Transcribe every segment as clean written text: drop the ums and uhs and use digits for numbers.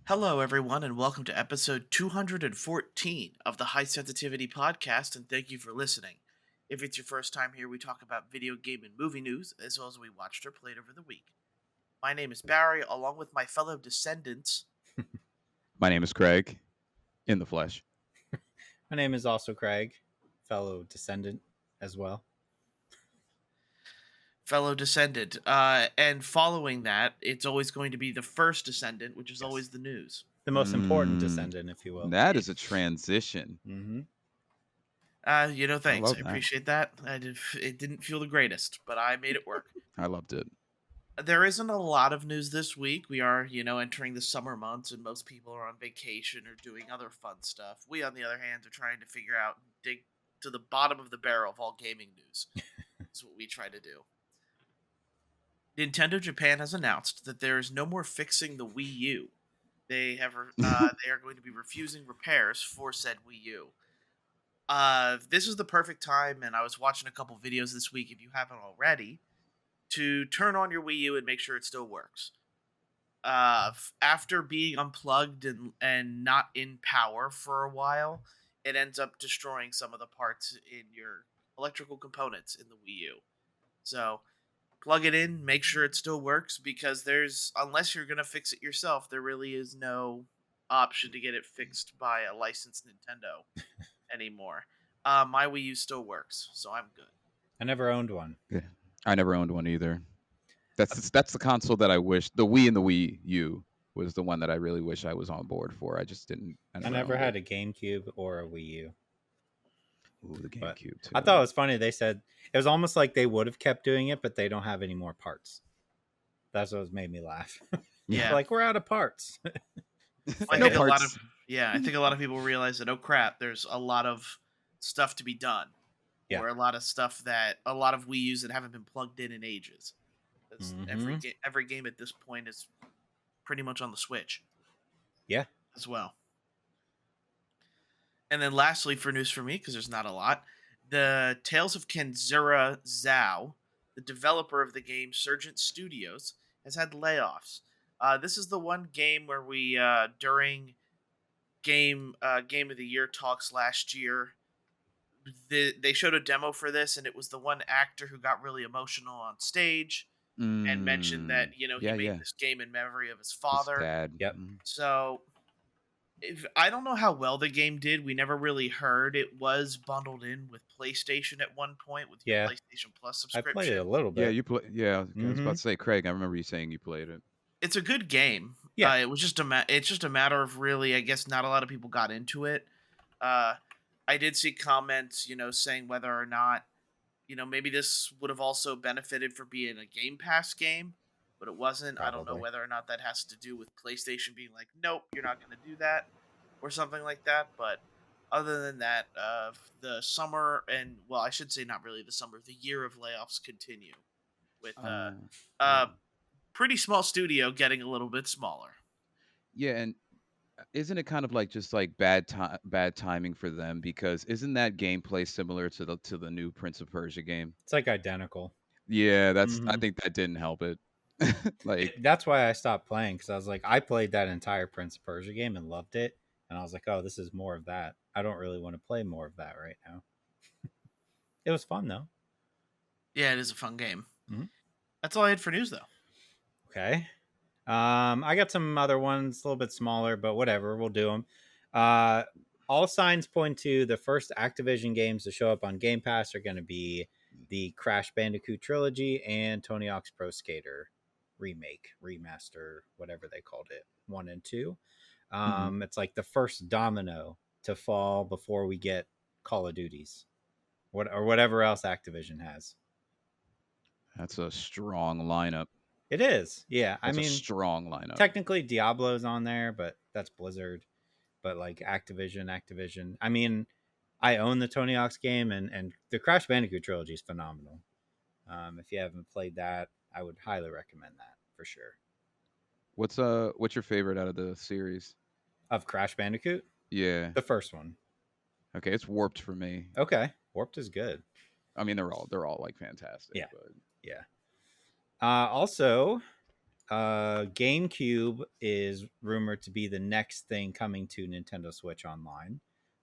Hello, everyone, and welcome to episode 214 of the High Sensitivity Podcast, and thank you for listening. If it's your first time here, we talk about video game and movie news, as well as we watched or played over the week. My name is Barry, along with my fellow descendants. My name is Craig, in the flesh. My name is also Craig, fellow descendant as well. And following that, it's always going to be the First Descendant, which is always the news. The most important descendant, if you will. That is a transition. Mm-hmm. Thanks. I that. appreciate that. It didn't feel the greatest, but I made it work. I loved it. There isn't a lot of news this week. We are, entering the summer months, and most people are on vacation or doing other fun stuff. We, on the other hand, are trying to figure out, dig to the bottom of the barrel of all gaming news. That's what we try to do. Nintendo Japan has announced that there is no more fixing the Wii U. They are going to be refusing repairs for said Wii U. This is the perfect time, and I was watching a couple videos this week, if you haven't already, to turn on your Wii U and make sure it still works. After being unplugged and not in power for a while, it ends up destroying some of the parts in your electrical components in the Wii U. So plug it in, make sure it still works, because unless you're going to fix it yourself, there really is no option to get it fixed by a licensed Nintendo anymore. My Wii U still works, so I'm good. I never owned one. Yeah. I never owned one either. That's the console that I wish. The Wii and the Wii U was the one that I really wish I was on board for. I just didn't. I never had a GameCube or a Wii U. Ooh, the GameCube too. I thought it was funny. They said it was almost like they would have kept doing it, but they don't have any more parts. That's what made me laugh. Yeah, like we're out of parts. I think a lot of people realize that, oh crap, there's a lot of stuff to be done. Yeah. Or a lot of Wii U's that haven't been plugged in ages. Every game at this point is pretty much on the Switch. Yeah. As well. And then lastly, for news for me, because there's not a lot, the Tales of Kenzura Zhao, the developer of the game Surgent Studios, has had layoffs. This is the one game where we, during Game of the Year talks last year, they showed a demo for this, and it was the one actor who got really emotional on stage and mentioned that, he made this game in memory of his father. His dad. Yep. So I don't know how well the game did. We never really heard. It was bundled in with PlayStation at one point with your PlayStation Plus subscription. I played it a little bit. Yeah, you play. Yeah, I was about to say, Craig. I remember you saying you played it. It's a good game. Yeah, it was just it's just a matter of really, I guess, not a lot of people got into it. I did see comments, saying whether or not, maybe this would have also benefited for being a Game Pass game, but it wasn't. Probably. I don't know whether or not that has to do with PlayStation being like, nope, you're not going to do that, or something like that. But other than that, the summer I should say not really the summer, the year of layoffs continue with pretty small studio getting a little bit smaller. Yeah, and isn't it kind of like just like bad timing for them, because isn't that gameplay similar to the new Prince of Persia game? It's like identical. Yeah, I think that didn't help it. That's why I stopped playing, because I was like, I played that entire Prince of Persia game and loved it, and I was like, oh, this is more of that. I don't really want to play more of that right now. It was fun though. Yeah, it is a fun game. Mm-hmm. That's all I had for news though. Okay. I got some other ones a little bit smaller, but whatever, we'll do them. All signs point to the first Activision games to show up on Game Pass are going to be the Crash Bandicoot trilogy and Tony Hawk's Pro Skater remaster, whatever they called it, 1 and 2. It's like the first domino to fall before we get Call of Duties, or whatever else Activision has. That's a strong lineup. It is, yeah. That's a strong lineup. Technically, Diablo's on there, but that's Blizzard. But like Activision. I mean, I own the Tony Hawk's game, and the Crash Bandicoot trilogy is phenomenal. If you haven't played that, I would highly recommend that for sure. What's your favorite out of the series? Of Crash Bandicoot? Yeah, the first one. Okay, it's Warped for me. Okay, Warped is good. I mean, they're all like fantastic. Yeah, but... yeah. Also, GameCube is rumored to be the next thing coming to Nintendo Switch Online,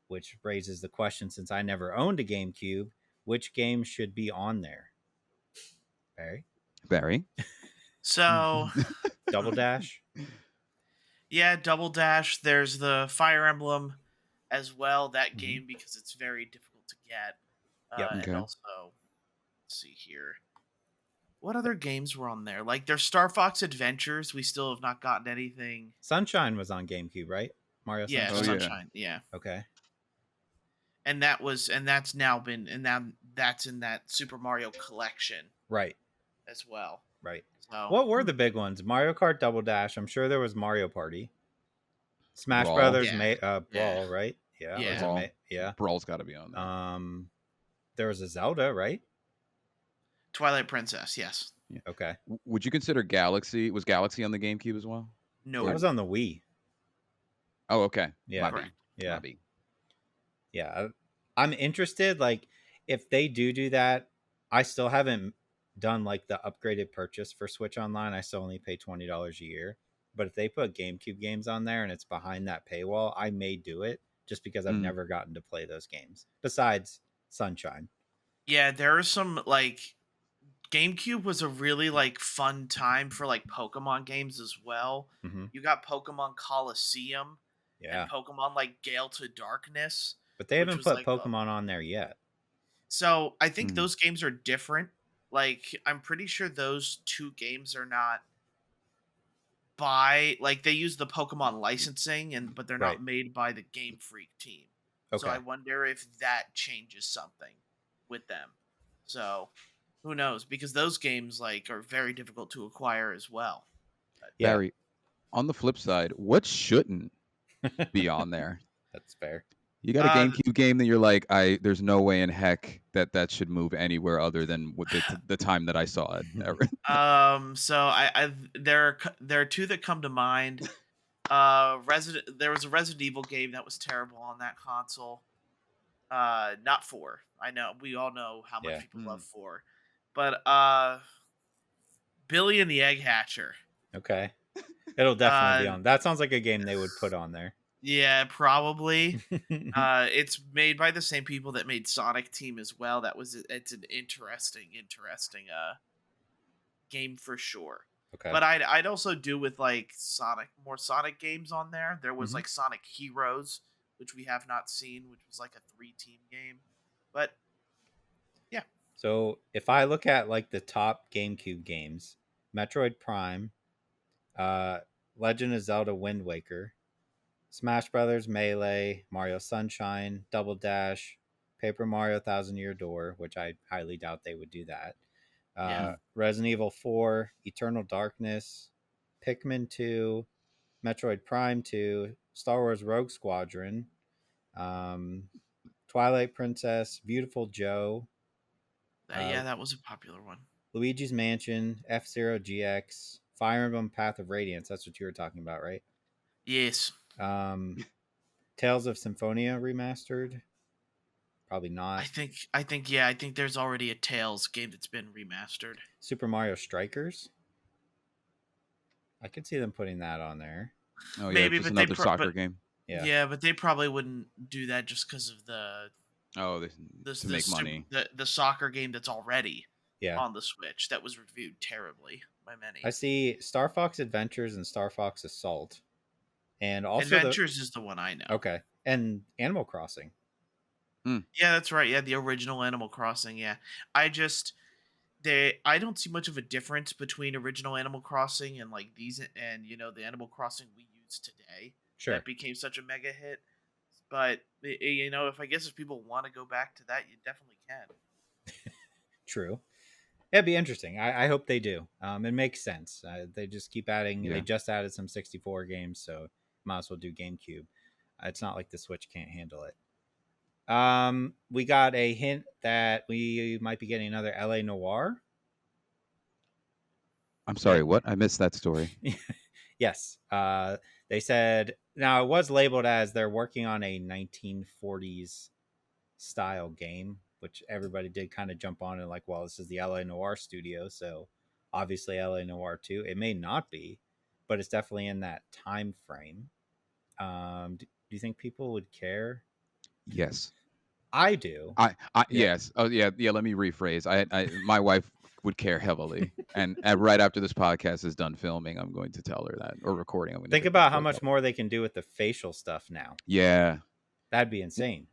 which raises the question, since I never owned a GameCube, which game should be on there? Barry? Barry. So, Double Dash? yeah, Double Dash. There's the Fire Emblem as well. That Mhm. game because it's very difficult to get, Yep. and Okay. also, let's see here. What other games were on there? Like there's Star Fox Adventures. We still have not gotten anything. Sunshine was on GameCube, right? Mario Yeah, Oh Sunshine? yeah. Sunshine. Yeah, Okay. and that's now been and now that's in that Super Mario collection Right. as well. Right. So What were the big ones? Mario Kart Double Dash. I'm sure there was Mario Party. Smash Brawl. Brothers, yeah, yeah, Brawl, right? Yeah, or is yeah. it Brawl. Yeah. Brawl's got to be on there. There was a Zelda, right? Twilight Princess. Yes. Yeah. Okay, Would you consider Galaxy? Was Galaxy on the GameCube as well? No. that was on the Wii. Oh, okay. Yeah. My B. Correct. Yeah, My B. yeah. I'm interested. Like, if they do that, I still haven't done like the upgraded purchase for Switch Online. I still only pay $20 a year. But if they put GameCube games on there and it's behind that paywall, I may do it just because I've Mm. never gotten to play those games. Besides Sunshine. Yeah, there are some like GameCube was a really like fun time for like Pokemon games as well. Hmm. You got Pokemon Coliseum and Yeah, Pokemon like Gale to Darkness, but they which haven't was put like Pokemon on there yet. so I think Mm. those games are different. Like I'm pretty sure those two games are not by like they use the Pokemon licensing and but they're Right. not made by the Game Freak team. So Okay. I wonder if that changes something with them. So who knows? Because those games like are very difficult to acquire as well. Yeah, Barry, on the flip side, what shouldn't be on there? that's fair. You got a Uh, GameCube game that you're like, there's no way in heck that should move anywhere other than with the time that I saw it. Ever. so I there are two that come to mind. Resident there was a Resident Evil game that was terrible on that console. Not 4. I know we all know how much Yeah. people love 4, but Billy and the Egg Hatcher. Okay. It'll definitely be Uh, on. That sounds like a game they would put on there. yeah, probably. It's made by the same people that made Sonic Team as well. It's an interesting game for sure. Okay. But I'd also do with like more Sonic games on there. There was Mhm. like Sonic Heroes, which we have not seen, which was like a 3-team game. But yeah, So if I look at like the top GameCube games, Metroid Prime, uh, Legend of Zelda Wind Waker, Smash Brothers Melee, Mario Sunshine, Double Dash, Paper Mario Thousand Year Door, which I highly doubt they would do that. Yeah. Resident Evil 4, Eternal Darkness, Pikmin 2, Metroid Prime 2, Star Wars Rogue Squadron, um, Twilight Princess, Beautiful Joe, Yeah, that was a popular one. Luigi's Mansion, F-Zero GX, Fire Emblem Path of Radiance. That's what you were talking about, right? Yes. Tales of Symphonia remastered. Probably not. I think there's already a Tales game that's been remastered. Super Mario Strikers. I could see them putting that on there. Oh yeah, Maybe, just but they another soccer game. Yeah. but they probably wouldn't do that just because of the Oh, to make money. the soccer game that's already Yeah. on the Switch that was reviewed terribly by many. I see Star Fox Adventures and Star Fox Assault. And also Adventures is the one I know. Okay. And Animal Crossing. Yeah, that's right. Yeah, the original Animal Crossing. Yeah, I don't see much of a difference between original Animal Crossing and like these and the Animal Crossing we use today. Sure. That became such a mega hit. But if people want to go back to that, you definitely can. True. It'd be interesting. I hope they do. It makes sense. They just keep adding. Yeah. They just added some 64 games, so might as well do GameCube. It's not like the Switch can't handle it. We got a hint that we might be getting another LA Noir. I'm sorry, what? I missed that story. Yes. They said now it was labeled as they're working on a 1940s style game, which everybody did kind of jump on and like, well, this is the LA Noir studio, so Obviously, LA Noir 2. It may not be, but it's definitely in that time frame. Do you think people would care? Yes. I do. I Yeah. yes. Oh yeah. Let me rephrase. My wife would care heavily, and right after this podcast is done filming, I'm going to tell her that, or recording. I'm going Think to about how go tell much her. more they can do with the facial stuff now. Yeah. That'd be insane.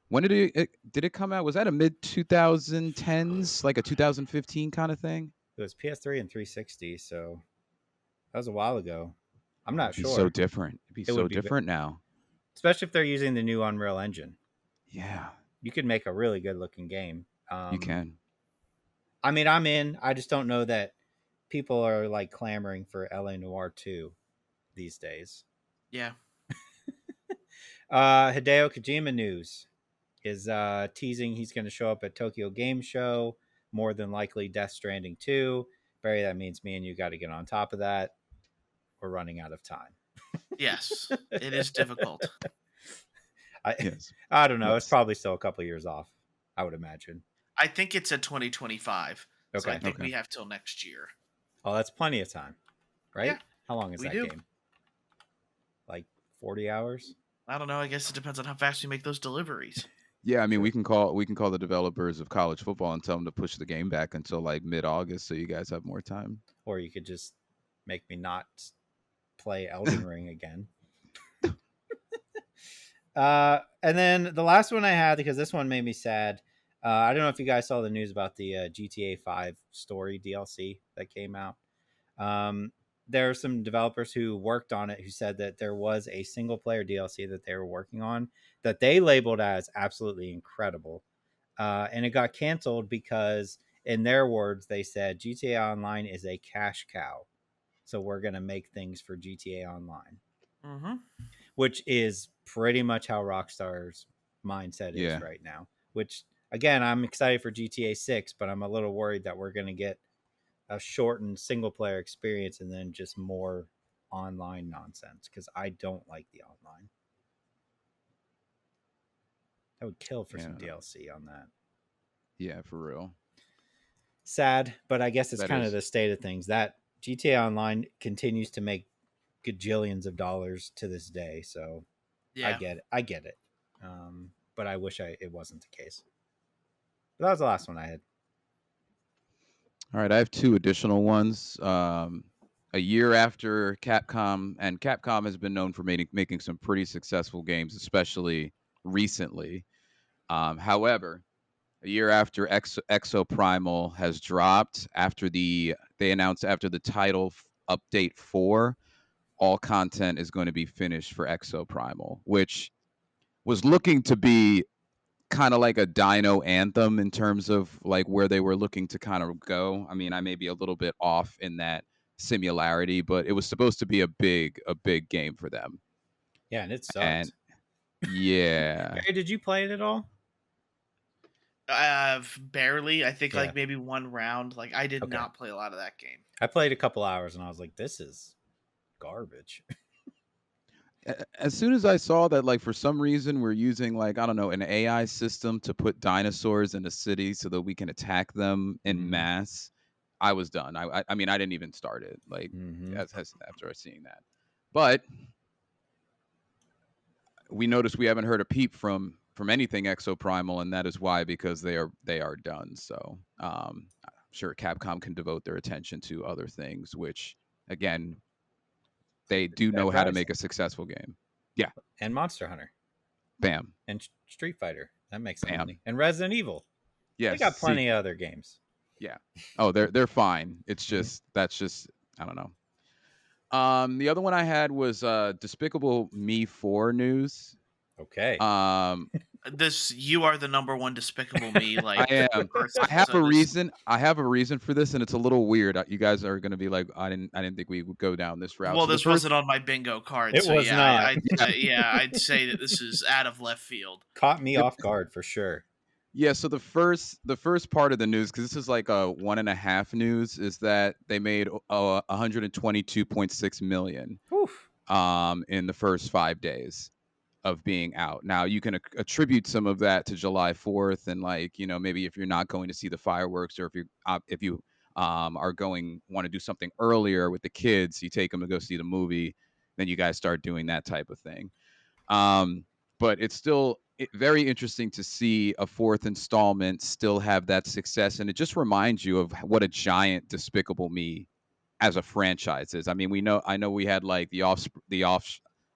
When did it come out? Was that a mid 2010s, like a 2015 kind of thing? It was PS3 and 360, so that was a while ago. I'm Oh, not it'd be so sure. different. It'd be It so would be, different now. especially if they're using the new Unreal Engine. Yeah, You could make a really good looking game. you can. I mean, I'm in. I just don't know that people are like clamoring for LA Noir 2 these days. Yeah. Hideo Kojima news is teasing he's going to show up at Tokyo Game Show. More than likely, Death Stranding 2. Barry, that means me and you got to get on top of that. We're running out of time. Yes. It is difficult. I Yes. I don't know. It's Yes. probably still a couple years off, I would imagine. I think it's a 2025. So I Okay. think Okay. we have till next year. Oh, that's plenty of time, right? Yeah, How long is we that do. game? Like 40 hours? I don't know. I guess it depends on how fast we make those deliveries. Yeah, I mean, Sure. we can call the developers of college football and tell them to push the game back until like mid-August, so you guys have more time. Or you could just make me not play Elden Ring again. And then the last one I had, because this one made me sad. I don't know if you guys saw the news about the GTA 5 story DLC that came out. There are some developers who worked on it who said that there was a single player DLC that they were working on that they labeled as absolutely incredible. And it got canceled because, in their words, they said GTA Online is a cash cow. So we're going to make things for GTA Online, Mm-hmm. which is pretty much how Rockstar's mindset is Yeah. right now. Which, again, I'm excited for GTA 6, but I'm a little worried that we're going to get a shortened single player experience and then just more online nonsense because I don't like the online. I would kill for some Yeah. DLC on that. Yeah, for real. Sad, but I guess it's That kind of is. the state of things. That GTA Online continues to make gajillions of dollars to this day, so Yeah. I get it. But I wish it wasn't the case. But that was the last one I had. All right, I have two additional ones. A year after Capcom, and Capcom has been known for making some pretty successful games, especially recently. However, a year after Exo Primal has dropped, they announced after the title update 4, all content is going to be finished for Exo Primal, which was looking to be kind of like a Dino Anthem in terms of like where they were looking to kind of go. I mean, I may be a little bit off in that similarity, but it was supposed to be a big game for them. Yeah, and it And sucked. yeah, Barry, did you play it at all? Barely. I think Yeah. like maybe one round. Like I did Okay. not play a lot of that game. I played a couple hours and I was like, this is garbage. as soon as I saw that, like for some reason we're using like I don't know an AI system to put dinosaurs in a city so that we can attack them in Mhm. mass, I was done. I mean I didn't even start it like Mhm. as after seeing that, but we noticed we haven't heard a peep from anything Exoprimal, and that is why because they are done. So I'm sure Capcom can devote their attention to other things, which again they do Dead know how to make Rising a successful game. Yeah, and Monster Hunter bam, and Street Fighter. That makes some bam. money. And Resident Evil. They Yes, got see, plenty of other games. yeah. Oh, they're fine. It's Mhm. just that's just I don't know. The other one I had was Despicable Me 4 news. Okay. You are the number one Despicable Me I like am. person. So this I have a reason for this, and it's a little weird. You guys are going to be like, I didn't think we would go down this route. well, So the this first, wasn't on my bingo card. It So was yeah, not. I'd say that this is out of left field. Caught me the, off guard for sure. yeah. So the first part of the news, because this is like a 1.5 news, is that they made 122.6 million Whew. in the first 5 days of being out. Now you can attribute some of that to July 4th and like, maybe if you're not going to see the fireworks or if you are want to do something earlier with the kids. You take them to go see the movie, then you guys start doing that type of thing. But it's still very interesting to see a fourth installment still have that success, and it just reminds you of what a giant Despicable Me as a franchise is. I mean, I know we had like I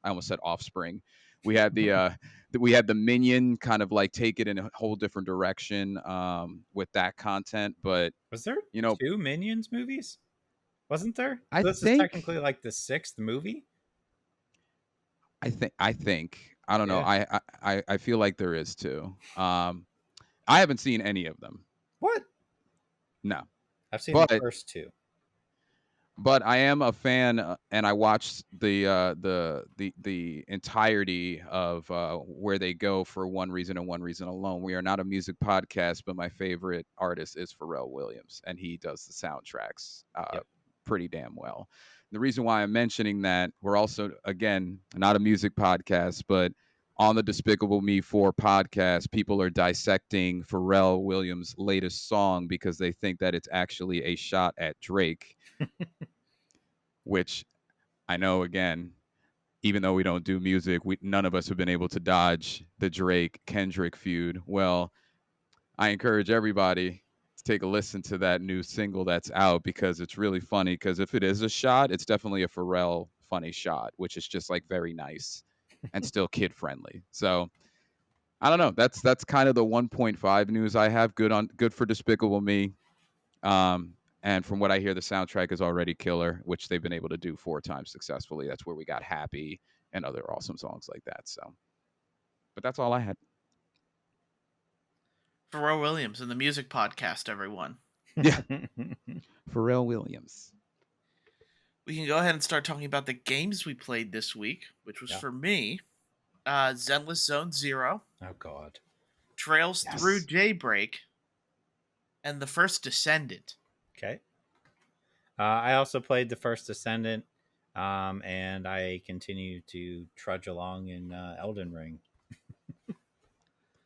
almost said Offspring. We had we had the Minion kind of like take it in a whole different direction with that content, but Was there you know, 2 Minions movies? Wasn't there? I So this is think technically like the 6th movie? I think I don't know. Yeah. I feel like there is too. I haven't seen any of them. What? No, I've seen the but first 2. I am a fan, and I watched the entirety of where they go for one reason and one reason alone. We are not a music podcast, but my favorite artist is Pharrell Williams, and he does the soundtracks Yep. pretty damn well. The reason why I'm mentioning that, we're also again not a music podcast, but on the Despicable Me 4 podcast, people are dissecting Pharrell Williams' latest song because they think that it's actually a shot at Drake, which I know again, even though we don't do music, none of us have been able to dodge the Drake Kendrick feud. Well, I encourage everybody to take a listen to that new single that's out because it's really funny. Because if it is a shot, it's definitely a Pharrell funny shot, which is just like very nice and still kid friendly. So I don't know. That's kind of the 1.5 news I have. Good for Despicable Me. And from what I hear, the soundtrack is already killer, which they've been able to do 4 times successfully. That's where we got Happy and other awesome songs like that. So, but that's all I had. Pharrell Williams and the music podcast, everyone. Yeah, Pharrell Williams. We can go ahead and start talking about the games we played this week, which was for me, Zenless Zone Zero, Oh God. Trails Yes. Through Daybreak, and the First Descendant. Okay. I also played the First Descendant, and I continue to trudge along in Elden Ring.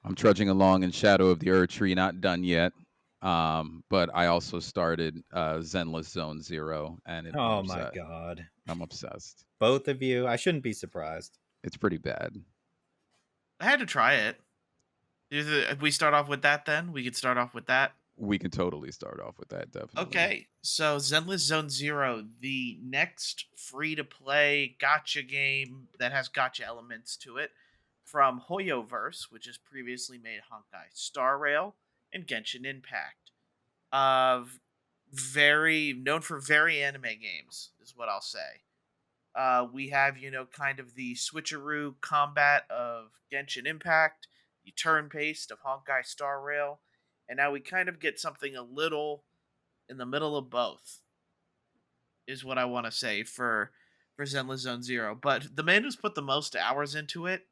I'm trudging along in Shadow of the Erdtree, not done yet. But I also started Zenless Zone Zero, and Oh my God. I'm obsessed. Both of you. I shouldn't be surprised. It's pretty bad. I had to try it. If we start off with that, then we could start off with that. We can totally start off with that, definitely. Okay, so Zenless Zone Zero, the next free-to-play gotcha game that has gotcha elements to it from Hoyoverse, which has previously made Honkai Star Rail and Genshin Impact. Very known for very anime games, is what I'll say. We have, kind of the switcheroo combat of Genshin Impact, the turn-based of Honkai Star Rail, and now we kind of get something a little in the middle of both, is what I want to say for Zenless Zone Zero. But the man who's put the most hours into it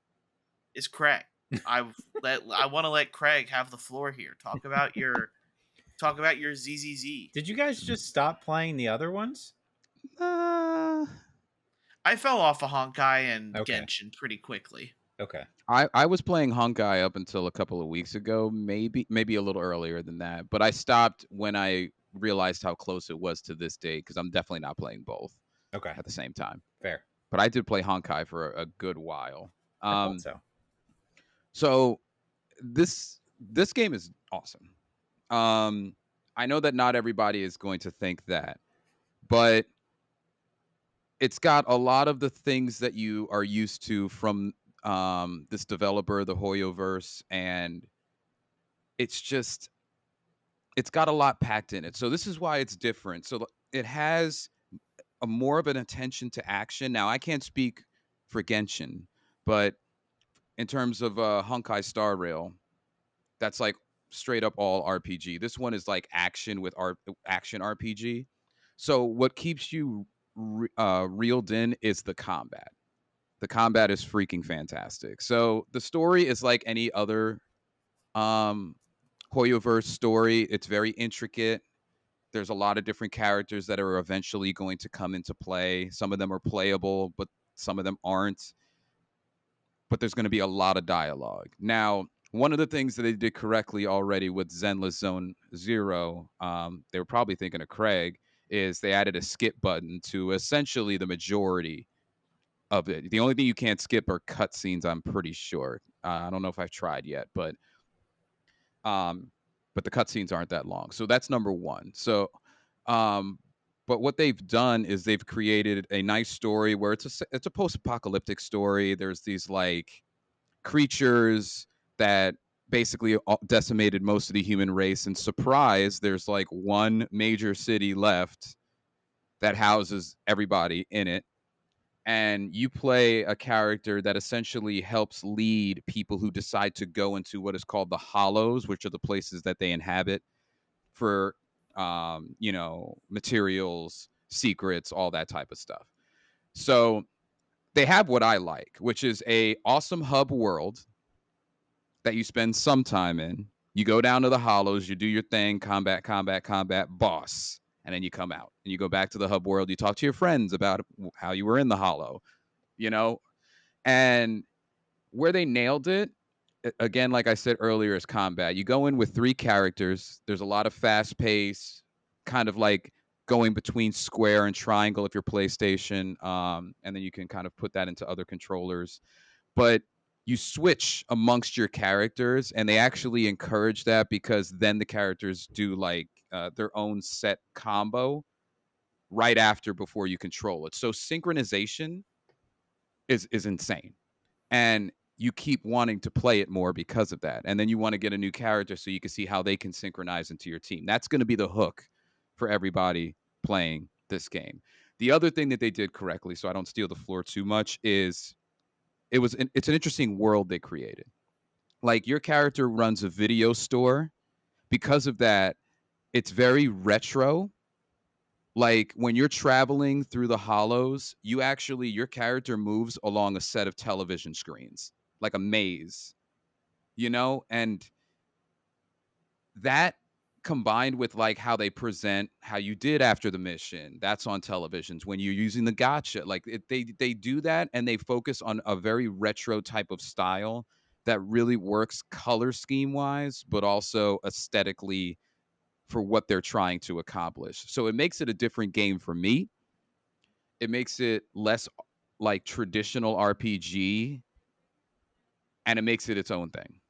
is Craig. I want to let Craig have the floor here. Talk about your ZZZ. Did you guys just stop playing the other ones? Uh, I fell off of Honkai and Okay. Genshin pretty quickly. Okay. I was playing Honkai up until a couple of weeks ago, maybe a little earlier than that. But I stopped when I realized how close it was to this date because I'm definitely not playing both Okay. at the same time. Fair. But I did play Honkai for a good while. I thought so. So this game is awesome. I know that not everybody is going to think that, but it's got a lot of the things that you are used to from this developer, the Hoyoverse, and it's got a lot packed in it. So this is why it's different. So it has a more of an attention to action. Now I can't speak for Genshin, but in terms of Honkai Star Rail, that's like straight up all RPG. This one is like action with action RPG. So what keeps you reeled in is the combat. The combat is freaking fantastic. So the story is like any other um Hoyoverse story. It's very intricate. There's a lot of different characters that are eventually going to come into play. Some of them are playable, but some of them aren't. But there's going to be a lot of dialogue. Now, one of the things that they did correctly already with Zenless Zone Zero, they were probably thinking of Craig, is they added a skip button to essentially the majority of it. The only thing you can't skip are cutscenes, I'm pretty sure. I don't know if I've tried yet, um, but the cutscenes aren't that long. So that's number one. So, um, but what they've done is they've created a nice story where it's a post-apocalyptic story. There's these like creatures that basically decimated most of the human race, and surprise, there's like one major city left that houses everybody in it, and you play a character that essentially helps lead people who decide to go into what is called the hollows, which are the places that they inhabit for materials, secrets, all that type of stuff. So they have what I like, which is a awesome hub world that you spend some time in. You go down to the hollows, you do your thing, combat, combat, combat, boss, and then you come out and you go back to the hub world. You talk to your friends about how you were in the hollow, you know, and where they nailed it, again, like I said earlier, is combat. You go in with 3 characters. There's a lot of fast pace, kind of like going between square and triangle if you're PlayStation, and then you can kind of put that into other controllers. But you switch amongst your characters, and they actually encourage that because then the characters do like their own set combo right after before you control it. So synchronization is insane, and you keep wanting to play it more because of that. And then you want to get a new character so you can see how they can synchronize into your team. That's going to be the hook for everybody playing this game. The other thing that they did correctly, so I don't steal the floor too much, is it's an interesting world they created. Like your character runs a video store. Because of that, it's very retro. Like when you're traveling through the hollows, your character moves along a set of television screens, like a maze, and that combined with like how they present how you did after the mission, that's on televisions when you're using the gotcha, like they do that, and they focus on a very retro type of style that really works color scheme wise, but also aesthetically for what they're trying to accomplish. So it makes it a different game for me. It makes it less like traditional RPG, and it makes it its own thing.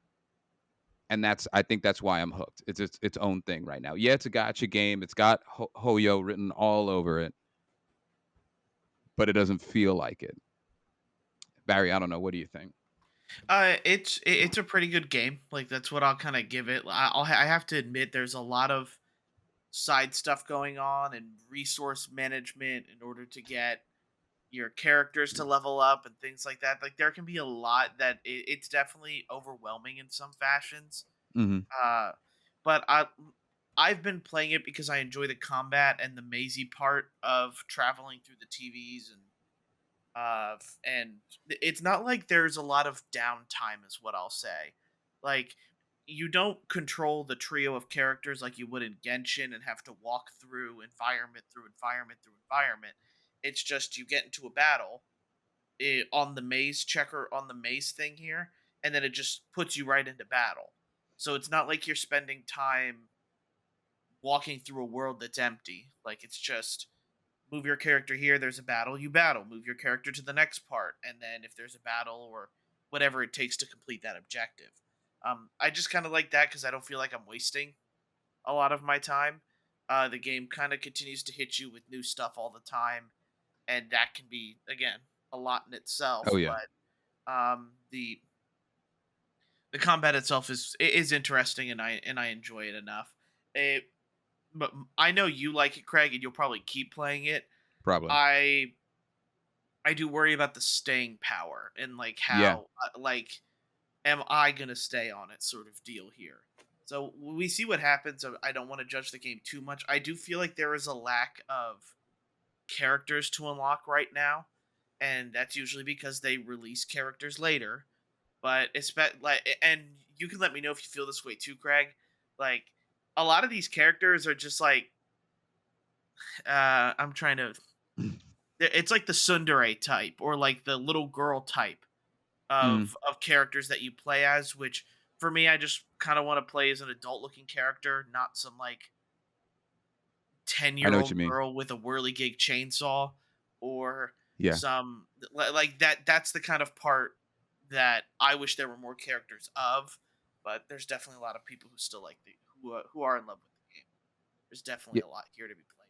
And I think that's why I'm hooked. It's its own thing right now. Yeah, it's a gotcha game. It's got Hoyo written all over it, but it doesn't feel like it. Barry, I don't know. What do you think? It's a pretty good game. Like that's what I'll kind of give it. I have to admit, there's a lot of side stuff going on and resource management in order to get your characters to level up and things like that. Like there can be a lot that it's definitely overwhelming in some fashions. Hmm. Uh, but I've been playing it because I enjoy the combat and the mazy part of traveling through the TVs and it's not like there's a lot of downtime, is what I'll say. Like you don't control the trio of characters like you would in Genshin and have to walk through environment through environment through environment. It's just you get into a battle on the maze checker on the maze thing here, and then it just puts you right into battle. So it's not like you're spending time walking through a world that's empty. Like it's just move your character here, there's a battle, you battle, move your character to the next part, and then if there's a battle or whatever it takes to complete that objective. I just kind of like that because I don't feel like I'm wasting a lot of my time. The game kind of continues to hit you with new stuff all the time, and that can be again a lot in Oh itself. yeah, But the combat itself is interesting, and I enjoy it enough. It, but I know you like it, Craig, and you'll probably keep playing it. probably. I I do worry about the staying power and like Yeah, how like am I gonna stay on it sort of deal here. So we see what happens. I don't want to judge the game too much. I do feel like there is a lack of characters to unlock right now, and that's usually because they release characters later. But it's like, and you can let me know if you feel this way too, Craig. Like a lot of these characters are just like I'm trying to. It's like the tsundere type or like the little girl type mm, of characters that you play as, which for me, I just kind of want to play as an adult looking character, not some like 10 I year know what you old mean. girl with a whirligig chainsaw or Yeah. some like that. That's the kind of part that I wish there were more characters of. But there's definitely a lot of people who still like who are in love with the game. There's definitely Yeah. a lot here to be played.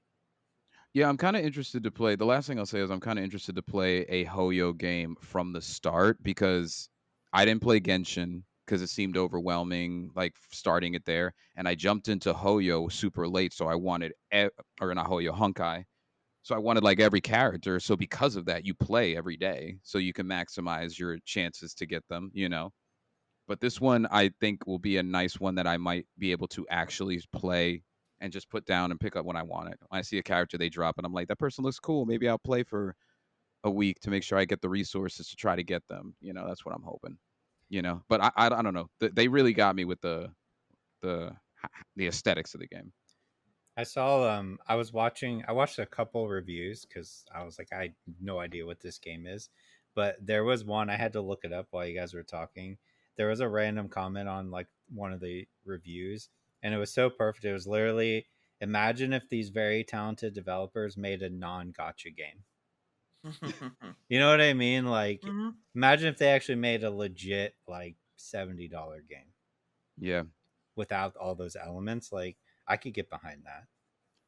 Yeah, I'm kinda interested to play the last thing I'll say is I'm kinda interested to play a Hoyo game from the start because I didn't play Genshin because it seemed overwhelming, like, starting it there, and I jumped into Hoyo super late, so I wanted or not Hoyo, Honkai. So I wanted, like, every character, so because of that, you play every day, so you can maximize your chances to get them, you know? But this one I think will be a nice one that I might be able to actually play and just put down and pick up when I want it. When I see a character they drop and I'm like, that person looks cool. Maybe I'll play for a week to make sure I get the resources to try to get them. You know, that's what I'm hoping. You know, but I don't know. They really got me with the the aesthetics of the game. I saw I watched a couple reviews because I was like, I had no idea what this game is. But there was one, I had to look it up while you guys were talking. There was a random comment on like one of the reviews, and it was so perfect. It was literally, imagine if these very talented developers made a non-gotcha game. You know what I mean? Like, Hmm. imagine if they actually made a legit like $70 game Yeah, without all those elements. Like, I could get behind that.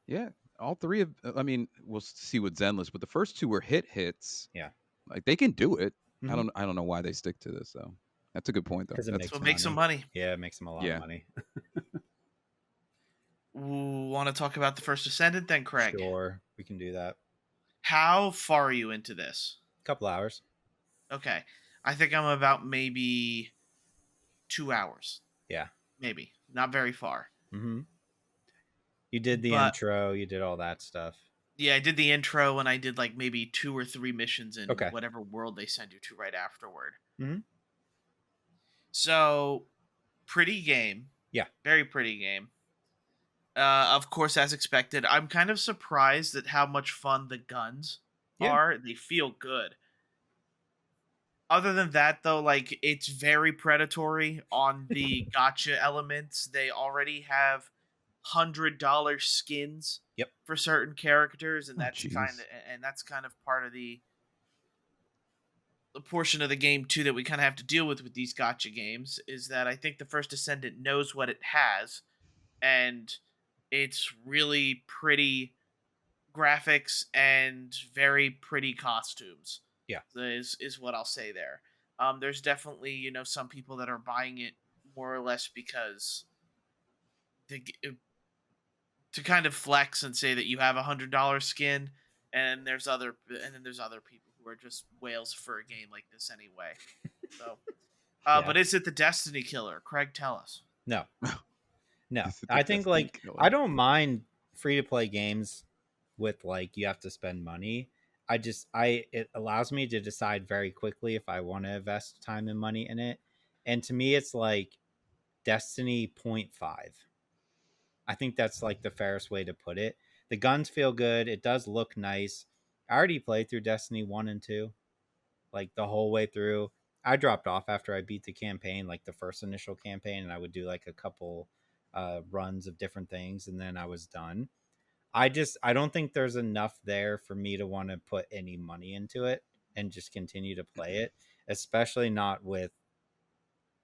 yeah. All three of I mean, we'll see with Zenless, but the first two were hits. Yeah. Like they can do it. Mm-hmm. I don't know why they stick to this though. That's a good point though. Because it That's So makes make some money. money. Yeah, it makes them a lot of yeah. money. Want to talk about the First Descendant then, Craig? Sure, we can do that. How far are you into this? Couple hours. Okay, I think I'm about maybe 2 hours. Yeah. Maybe not very far. Mm-hmm. You did the But intro. You did all that stuff. yeah, I did the intro and I did like maybe 2 or 3 missions in Okay. whatever world they send you to right afterward. Mm-hmm. So pretty game, Yeah. very pretty game. Of course, as expected, I'm kind of surprised at how much fun the guns Yeah. are. They feel good. Other than that, though, like it's very predatory on the gotcha elements. They already have $100 skins Yep. for certain characters, and Oh jeez. that's kind of part of the portion of the game too that we kind of have to deal with these gotcha games is that I think the First Descendant knows what it has, and it's really pretty graphics and very pretty costumes. Yeah. Is what I'll say there. There's definitely some people that are buying it more or less because to kind of flex and say that you have $100 skin, and then there's other people who are just whales for a game like this anyway. So, Yeah. but is it the Destiny killer? Craig, tell us. No. No. Is it the I think Destiny like I killer? don't mind free to play games with like you have to spend money. I it allows me to decide very quickly if I want to invest time and money in it. And to me it's like Destiny point 0.5. I think that's like the fairest way to put it. The guns feel good. It does look nice. I already played through Destiny 1 and 2, like the whole way through. I dropped off after I beat the campaign, like the first initial campaign, and I would do like a couple runs of different things, and then I was done. I don't think there's enough there for me to want to put any money into it and just continue to play it, especially not with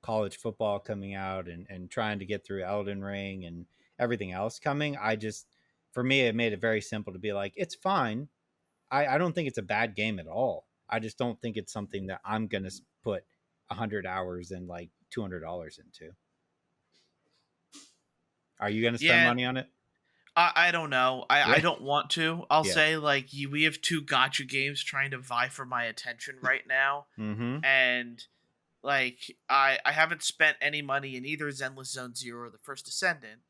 college football coming out and trying to get through Elden Ring and everything else coming. For me, it made it very simple to be like, it's fine. I don't think it's a bad game at all. I just don't think it's something that I'm going to put 100 hours and like $200 into. Are you going to spend Yeah, money on it? I don't know. I Yeah. don't want to. I'll Yeah. say like we have two gotcha games trying to vie for my attention right now, Mm-hmm. and like I haven't spent any money in either Zenless Zone Zero or the First Descendant,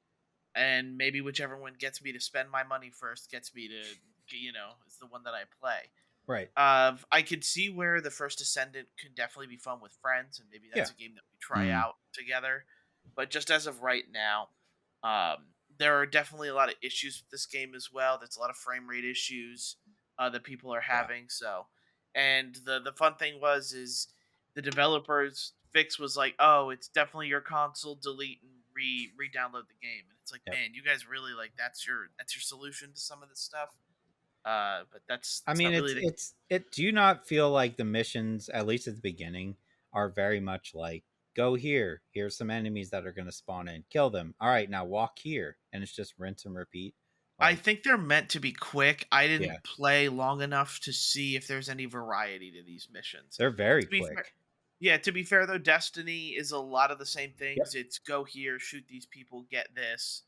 and maybe whichever one gets me to spend my money first gets me to is the one that I play. Right. I could see where the First Descendant could definitely be fun with friends, and maybe Yeah. that's a game that we try Mm, out together. But just as of right now, there are definitely a lot of issues with this game as well. There's a lot of frame rate issues that people are Yeah. having. So, and the fun thing is the developers fix was like, "Oh, it's definitely your console. Delete and re-download the game." And it's like, Yep. man, you guys really like that's your solution to some of this stuff. But I that's mean, not really the it. Do you not feel like the missions, at least at the beginning, are very much like go here. Here's some enemies that are going to spawn in. Kill them. All right, now walk here, and it's just rinse and repeat. I Like, think they're meant to be quick. I yeah, didn't play long enough to see if there's any variety to these missions. they're very To be fair, quick. yeah, to be fair though, Destiny is a lot of the same Yep. things. It's go here, shoot these people, get this.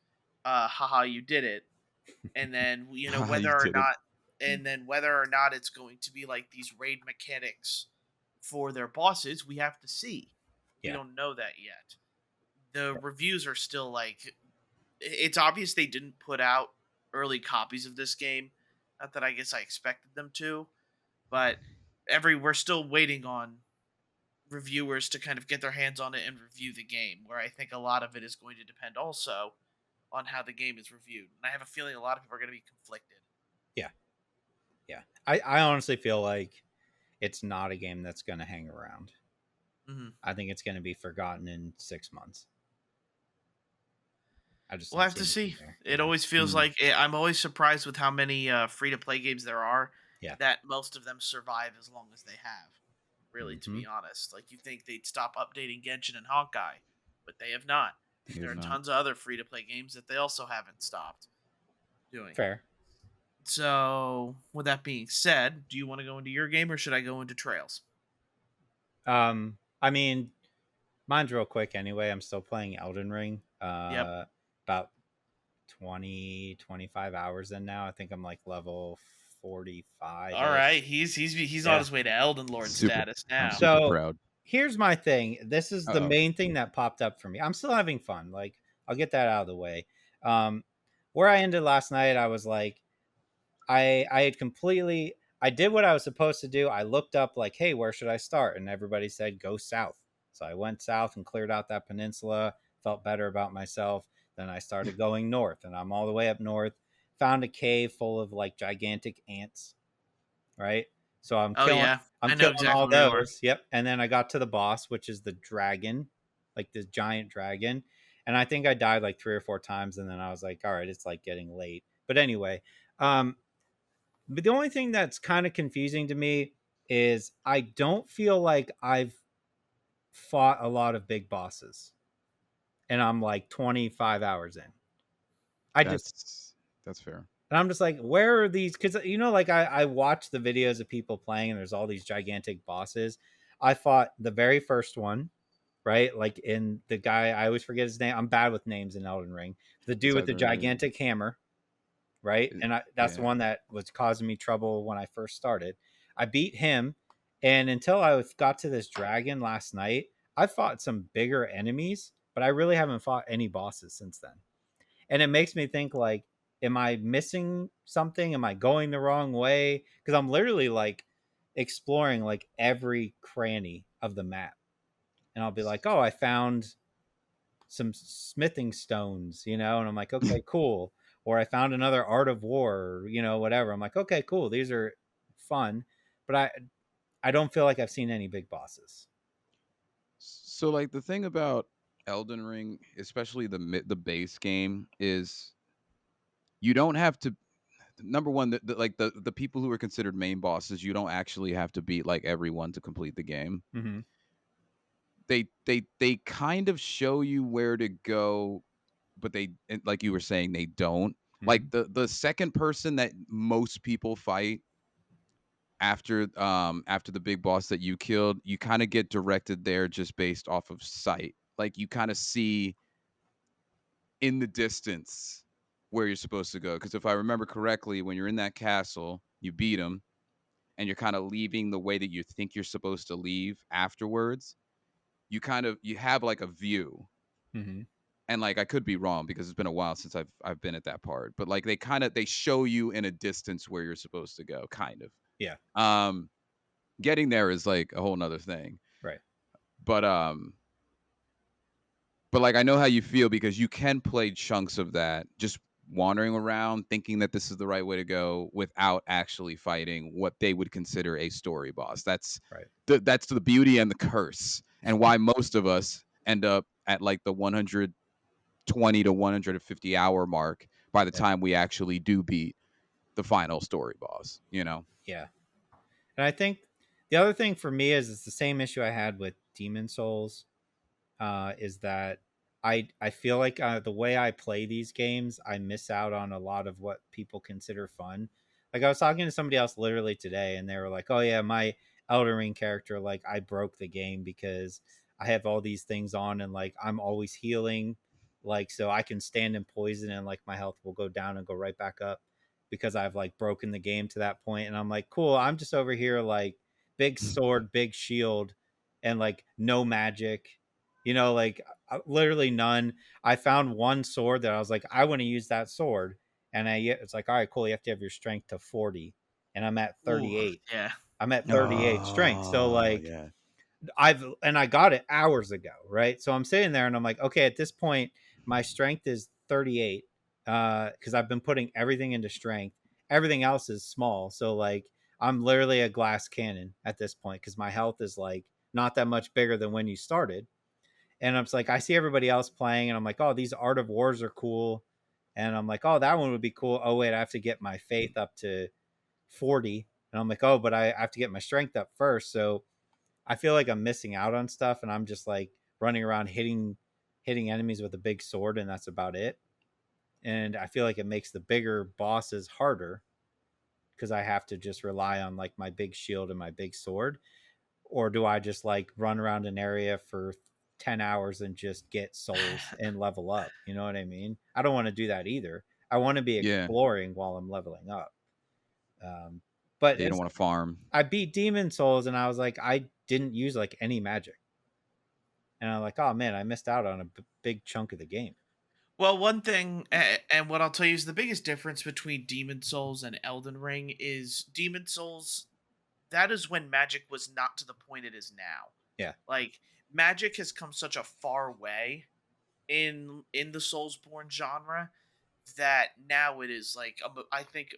Haha, you did it. And then Ah, you did it. whether or not it's going to be like these raid mechanics for their bosses, we have to see. We Yeah. don't know that yet. The reviews are still like, it's obvious they didn't put out early copies of this game. Not that I guess I expected them to, but we're still waiting on reviewers to kind of get their hands on it and review the game, where I think a lot of it is going to depend also on how the game is reviewed. And I have a feeling a lot of people are going to be conflicted. Yeah. Yeah. I honestly feel like it's not a game that's going to hang around. Mm-hmm. I think it's going to be forgotten in 6 months. I just We'll don't have see to anything see. there. It Yeah. always feels like I'm always surprised with how many free to play games there are. Yeah. That most of them survive as long as they have. Really, to Mm-hmm. be honest, like you think they'd stop updating Genshin and Honkai, but they have not. They There have are not. tons of other free to play games that they also haven't stopped doing. Fair. So, with that being said, do you want to go into your game or should I go into Trails? I mean, mine's real quick anyway. I'm still playing Elden Ring. Yep. About 25 hours in now. I think I'm like level 45 All right, ish. he's on Yeah. his way to Elden Lord Super. status I'm now. super So proud. here's my thing. This is the Uh-oh. main thing that popped up for me. I'm still having fun. Like, I'll get that out of the way. Um, where I ended last night, I was like, I had completely I did what I was supposed to do. I looked up like, hey, where should I start? And everybody said go south. So I went south and cleared out that peninsula, felt better about myself. Then I started going north, and I'm all the way up north. Found a cave full of like gigantic ants, right? So Oh yeah, I'm I know killing exactly all where you are. those. Yep. And then I got to the boss, which is the dragon, like this giant dragon. And I think I died like 3 or 4 times, and then I was like, all right, it's like getting late. But anyway, um, but the only thing that's kind of confusing to me is I don't feel like I've fought a lot of big bosses, and I'm like 25 hours in. I just That's fair. And I'm just like, where are these? Because like I watch the videos of people playing, and there's all these gigantic bosses. I fought the very first one, right? Like in the guy, I always forget his name. I'm bad with names in Elden Ring. The It's dude with the either gigantic hammer, right? And that's the yeah. one that was causing me trouble when I first started. I beat him, and until I got to this dragon last night, I fought some bigger enemies, but I really haven't fought any bosses since then. And it makes me think like, am I missing something? Am I going the wrong way? Because I'm literally like exploring like every cranny of the map, and I'll be like, oh, I found some smithing stones, and I'm like, okay, cool. Or I found another art of war, whatever. I'm like, okay, cool. These are fun, but I don't feel like I've seen any big bosses. So like the thing about Elden Ring, especially the base game, is you don't have to. Number one, like the people who are considered main bosses, you don't actually have to beat like everyone to complete the game. Mm-hmm. They kind of show you where to go, but like you were saying, they don't. Mm-hmm. Like the second person that most people fight after the big boss that you killed, you kind of get directed there just based off of sight. Like you kind of see in the distance where you're supposed to go. Because if I remember correctly, when you're in that castle, you beat him, and you're kind of leaving the way that you think you're supposed to leave afterwards. You have like a view, Mm-hmm. and like I could be wrong because it's been a while since I've been at that part. But like they show you in a distance where you're supposed to go, kind of. Yeah. Um, Getting there is like a whole nother thing. Right. But like I know how you feel because you can play chunks of that just wandering around thinking that this is the right way to go without actually fighting what they would consider a story boss. That's Right. that's the beauty and the curse and why most of us end up at like the 120 to 150 hour mark by the Yeah. time we actually do beat the final story boss, you know? Yeah. And I think the other thing for me is it's the same issue I had with Demon Souls. Is that I feel like the way I play these games, I miss out on a lot of what people consider fun. Like I was talking to somebody else literally today, and they were like, "Oh yeah, my Elden Ring character, like I broke the game because I have all these things on, and like I'm always healing, like so I can stand in poison, and like my health will go down and go right back up because I've like broken the game to that point." And I'm like, "Cool, I'm just over here like big sword, big shield, and like no magic." Like literally none. I found one sword that I was like, I want to use that sword, and it's like, all right, cool. You have to have your strength to 40, and I'm at Ooh, 38. yeah. I'm at 38 strength. So Oh, like, yeah. I got it hours ago, right? So I'm sitting there and I'm like, okay, at this point, my strength is 38 because I've been putting everything into strength. Everything else is small, so like I'm literally a glass cannon at this point because my health is like not that much bigger than when you started. And I'm just like, I see everybody else playing, and I'm like, oh, these Art of Wars are cool. And I'm like, oh, that one would be cool. Oh, wait, I have to get my faith up to 40. And I'm like, oh, but I have to get my strength up first. So I feel like I'm missing out on stuff, and I'm just like running around hitting enemies with a big sword, and that's about it. And I feel like it makes the bigger bosses harder because I have to just rely on like my big shield and my big sword. Or do I just like run around an area for 10 hours and just get souls and level up? You know what I mean? I don't want to do that either. I want to be Yeah. exploring while I'm leveling up. Um, but Yeah, you don't want to farm. I beat Demon Souls and I was like, I didn't use like any magic. And I'm like, oh man, I missed out on a big chunk of the game. Well, one thing, and what I'll tell you is the biggest difference between Demon Souls and Elden Ring is Demon Souls, that is when magic was not to the point it is now. Yeah. Like, magic has come such a far way in the Soulsborne genre that now it is like I think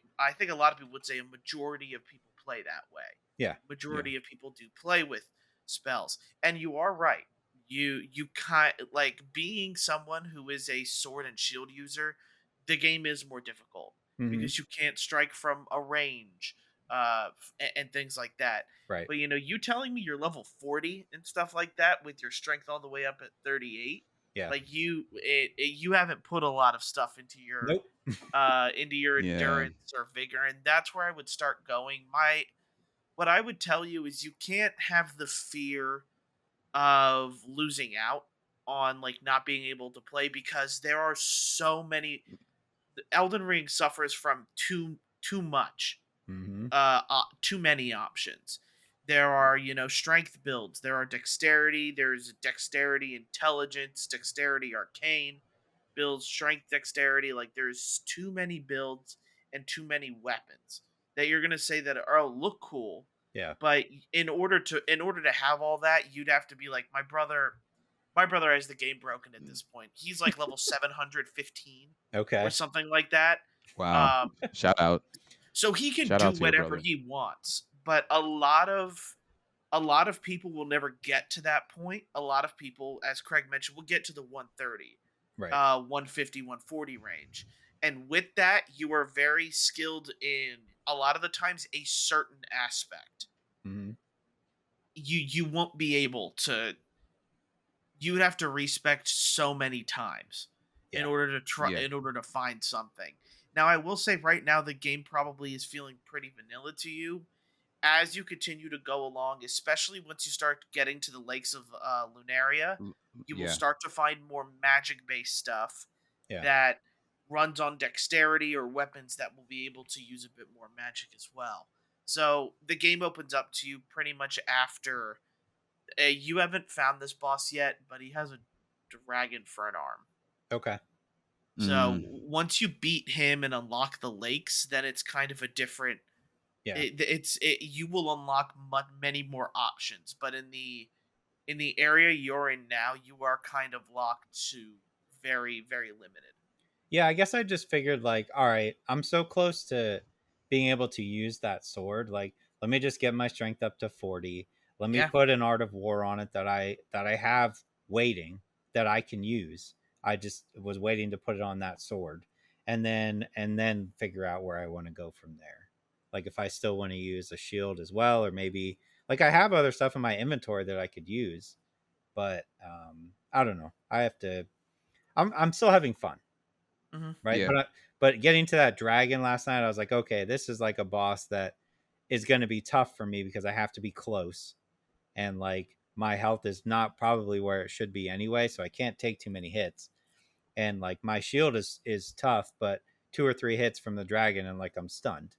a lot of people would say a majority of people play that way. Yeah. Yeah. Majority of people do play with spells, and you are right. You kind like being someone who is a sword and shield user. The game is more difficult Mm-hmm. because you can't strike from a range, and things like that. Right. But you telling me you're level 40 and stuff like that with your strength all the way up at 38, Yeah. like you haven't put a lot of stuff Nope. into your Yeah. endurance or vigor, and that's where I would start going. My What I would tell you is you can't have the fear of losing out on like not being able to play because there are so many. Elden Ring suffers from too much, Mm-hmm. too many options. There are, strength builds. There are dexterity. There's dexterity intelligence, dexterity arcane builds, strength dexterity. Like there's too many builds and too many weapons that you're gonna say that look cool, Yeah. but in order to have all that, you'd have to be like my brother. My brother has the game broken at this point. He's like level 715 or Okay. something like that. Wow. Um, Shout out. so he can Shout do out to your whatever brother. he wants, but a lot of people will never get to that point. A lot of people, as Craig mentioned, will get to the 130, Right. 150, 140 range. And with that, you are very skilled in a lot of the times a certain aspect. Mm-hmm. You won't be able to you would have to respect so many times in Yeah. order to try Yeah. in order to find something. Now I will say right now the game probably is feeling pretty vanilla to you as you continue to go along, especially once you start getting to the lakes of Lunaria. L- You will Yeah. start to find more magic based stuff Yeah. that runs on dexterity or weapons that will be able to use a bit more magic as well. So the game opens up to you pretty much after you haven't found this boss yet, but he has a dragon for an arm. Okay. So Mm. once you beat him and unlock the lakes, then it's kind of a different. Yeah. You will unlock many more options, but in the area you're in now, you are kind of locked to very very limited. Yeah, I guess I just figured like, all right, I'm so close to being able to use that sword. Like, let me just get my strength up to 40. Let me Yeah. put an Art of War on it that I have waiting that I can use. I just was waiting to put it on that sword, and then figure out where I want to go from there. Like if I still want to use a shield as well, or maybe like I have other stuff in my inventory that I could use, but I don't know. I have to. I'm still having fun, Hmm. right? Yeah. But getting to that dragon last night, I was like, okay, this is like a boss that is going to be tough for me because I have to be close, and like my health is not probably where it should be anyway, so I can't take too many hits. And like my shield is tough, but 2 or 3 hits from the dragon and like I'm stunned.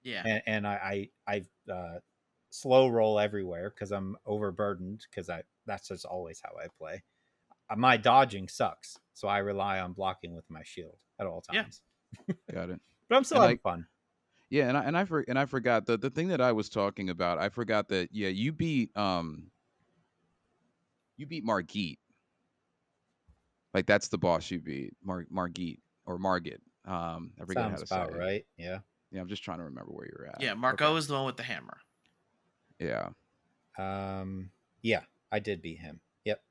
Yeah. And I slow roll everywhere because I'm overburdened because I that's just always how I play. My dodging sucks, so I rely on blocking with my shield at all Yeah. times. Got it. But I'm still And having like, fun. yeah, and I forgot the thing that I was talking about. I forgot that yeah, you beat Margit. Like that's the boss you beat, Margit or Margit. I forget how Sounds to say about it. right. Yeah. Yeah, I'm just trying to remember where you're at. Yeah. Okay. Marco is the one with the hammer. Yeah. Yeah, I did beat him. Yep.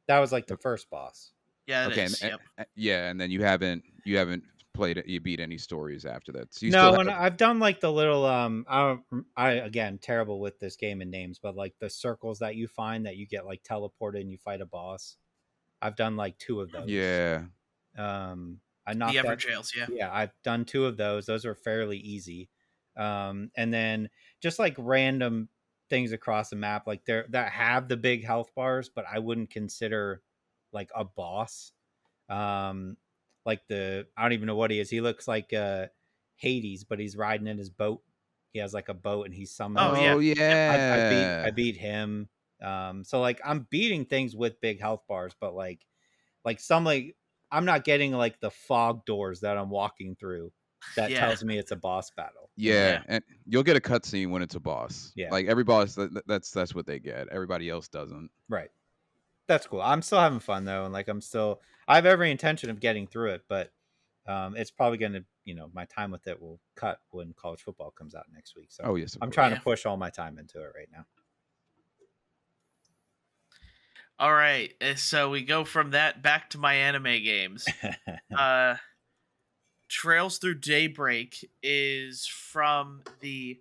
That was like the O- first boss. Yeah, it Okay, is. Yep. yeah, and then you haven't played it. You beat any stories after that, so you still No, and have. I've done like the little I again terrible with this game and names, but like the circles that you find that you get like teleported and you fight a boss. I've done like 2 of Mhm. those. Yeah. I The knocked Ever that. Jails. Yeah. Yeah, I've done 2 of those. Those are fairly easy. And then just like random things across the map, like there that have the big health bars, but I wouldn't consider like a boss. Um, like the I don't even know what he is. He looks like Hades, but he's riding in his boat. He has like a boat and he's Oh summoning. yeah. Oh Yep. I yeah. beat him. So like I'm beating things with big health bars, but like some like I'm not getting like the fog doors that I'm walking through that Yeah. tells me it's a boss battle, you know? Yeah, Yeah. and you'll get a cutscene when it's a boss. Yeah, Like every boss, that's what they get. Everybody else doesn't. right. That's cool. I'm still having fun though, and like I have every intention of getting through it, but it's probably going to, my time with it will cut when college football comes out next week. So Oh yes, of I'm trying course. to Yeah. push all my time into it right All right. So we go from that back to my anime games. now. Uh, Trails Through Daybreak is from the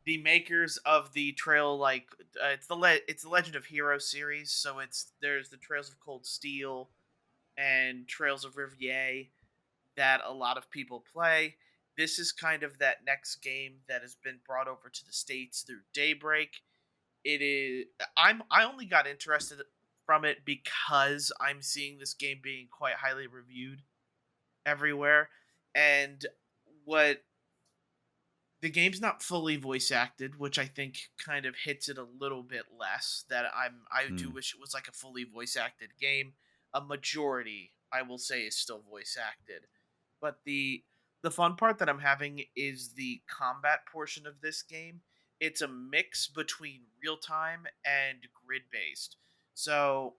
makers of the Trail it's the Legend of Heroes series. So there's the Trails of Cold Steel and Trails of Riviere that a lot of people play. This is kind of that next game that has been brought over to the States through Daybreak. It is I only got interested from it because I'm seeing this game being quite highly reviewed everywhere. And what the game's not fully voice acted, which I think kind of hits it a little bit less. I do Mm. wish it was like a fully voice acted game. A majority, I will say, is still voice acted. But the fun part that I'm having is the combat portion of this game. It's a mix between real time and grid based. So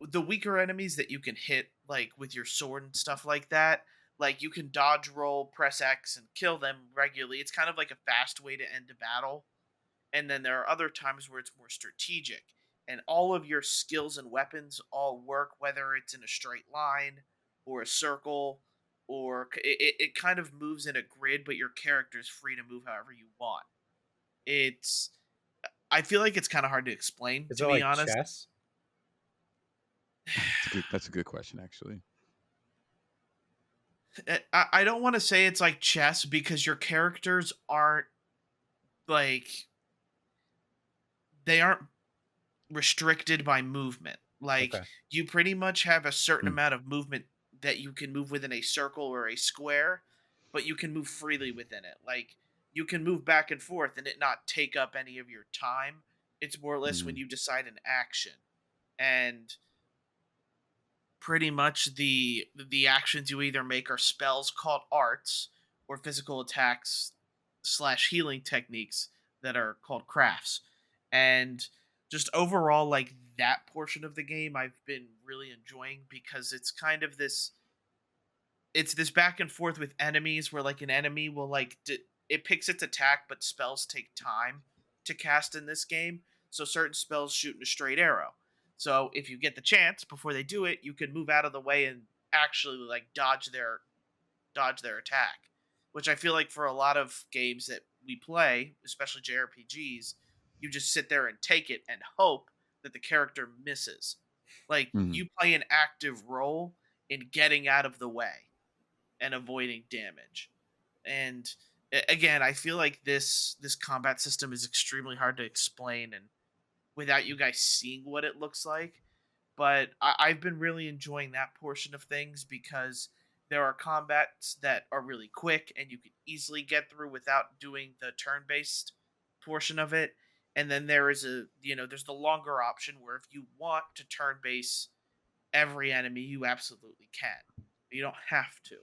the weaker enemies that you can hit like with your sword and stuff like that, like you can dodge roll, press X and kill them regularly. It's kind of like a fast way to end a battle. And then there are other times where it's more strategic, and all of your skills and weapons all work, whether it's in a straight line or a circle, or it kind of moves in a grid, but your character is free to move however you want. It's I feel like it's kind of hard to explain, Is to it be like honest. chess? That's a good question actually. I don't want to say it's like chess because your characters aren't like they aren't restricted by movement. Like Okay. you pretty much have a certain Hmm. amount of movement that you can move within a circle or a square, but you can move freely within it. Like you can move back and forth and it not take up any of your time. It's more or less when Hmm. you decide an action. And pretty much the actions you either make are spells called arts or physical attacks slash healing techniques that are called crafts. And just overall, like that portion of the game I've been really enjoying because it's this back and forth with enemies where like an enemy will it picks its attack, but spells take time to cast in this game, so certain spells shoot in a straight arrow. So if you get the chance before they do it, you can move out of the way and actually like dodge their attack. Which I feel like for a lot of games that we play, especially JRPGs, you just sit there and take it and hope that the character misses. Like Mhm. you play an active role in getting out of the way and avoiding damage. And again, I feel like this combat system is extremely hard to explain and without you guys seeing what it looks like. But I've been really enjoying that portion of things because there are combats that are really quick and you can easily get through without doing the turn-based portion of it. And then there's the longer option where if you want to turn base every enemy, you absolutely can. But you don't have to.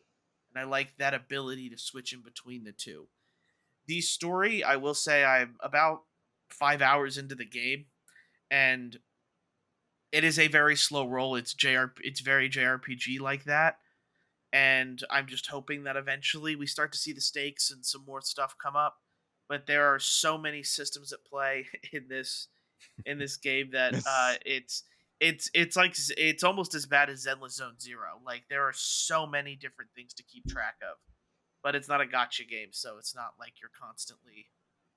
And I like that ability to switch in between the two. The story, I will say, I'm about 5 hours into the game, and it is a very slow roll. It's very JRPG like that, and I'm just hoping that eventually we start to see the stakes and some more stuff come up. But there are so many systems at play in this game that Yes. it's almost as bad as Zenless Zone Zero. Like there are so many different things to keep track of, but it's not a gotcha game, so it's not like you're constantly